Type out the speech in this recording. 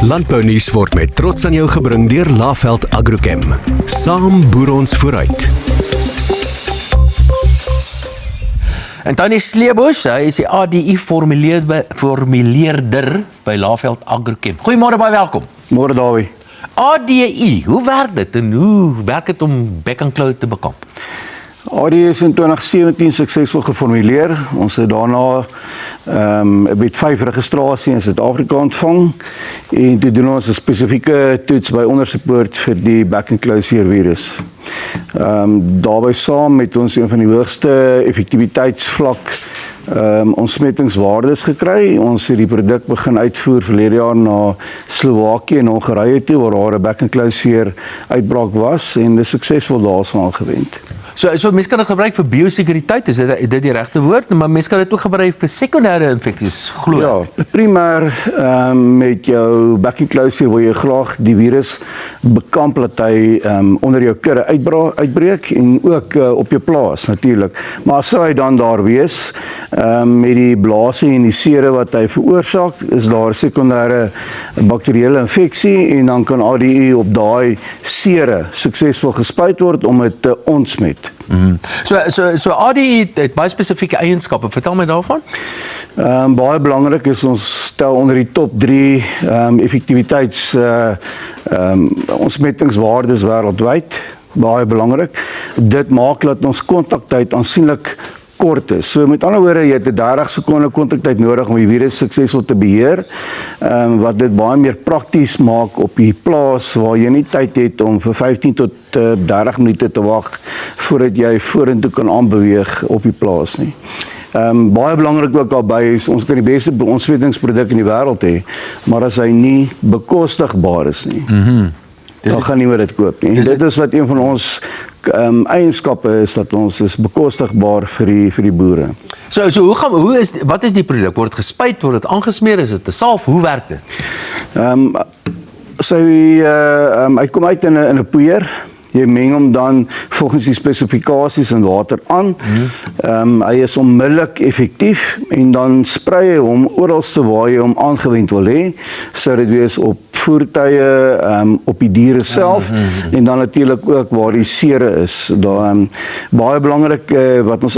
Landbounuus word met trots aan jou gebring deur Laveld Agrochem. Saam boer ons vooruit. En Tony Sleebos, hy is die ADI formuleerder by Laveld Agrochem. Goeiemôre, baie welkom. Môre Dawie. ADI, hoe werk dit en hoe werk dit om bek en klou te bekamp? ADI is in 2017 suksesvol geformuleer. Ons het daarna met 5 registrasie in Suid-Afrika ontvang en toe doen ons 'n spesifieke toets by ondersupport vir die bek en klou seervirus. Daarbey saam met ons een van die hoogste effektiwiteitsvlak ontsmettingswaardes gekry. Ons het die produk begin uitvoer verlede jaar na Slowakië en Hongarye toe waar daar 'n bek en klou seer uitbraak was en dis suksesvol daarso aangewend. So mense kan dit gebruik vir biosekuriteit, is dit die regte woord, maar mense kan dit ook gebruik vir sekondêre infeksies, glo. Ja, primêr met jou bek en klou seer wil jy graag die virus bekamp dat hy onder jou kudde uitbreek en ook op jou plaas natuurlik. Maar sou hy dan daar wees met die blaasie en die sere wat hy veroorsaak, is daar 'n sekondêre bakterieële infeksie en dan kan ADI op daai sere suksesvol gespuit word om dit te ontsmet. So ADI het baie spesifieke eienskappe. Vertel my daarvan. Baie belangrik is ons stel onder die top 3 effektiwiteits ontsmettingswaardes wêreldwyd. Baie belangrik. Dit maak dat ons kontaktyd aansienlik kort is. So met ander woorde, jy het 'n 30 sekonde kontaktyd nodig om die virus suksesvol te beheer, wat dit baie meer prakties maak op die plaas waar jy nie tyd het om vir 15 tot 30 minute te wag voordat jy vorentoe kan aanbeweeg op die plaas nie. Baie belangrik ook daarbey is, ons kan die beste ontsmettingsproduk in die wêreld hê, maar as hy nie bekostigbaar is nie, dan gaan niemand dit koop nie. Dit is wat een van ons eienskappe is, dat ons is bekostigbaar vir die boere. Wat is die produk? Word het gespuit, word dit aangesmeer, is dit 'n salf, hoe werk dit? Hy kom uit in 'n poeier. Jy meng hom dan volgens die spesifikasies in water aan. Hy is onmiddellik effektief en dan sprei jy hom oralste waar jy hom aangewend wil hê. Sou dit wees op voertuie, op die diere self en dan natuurlik ook waar die sere is. Baie belangrik wat ons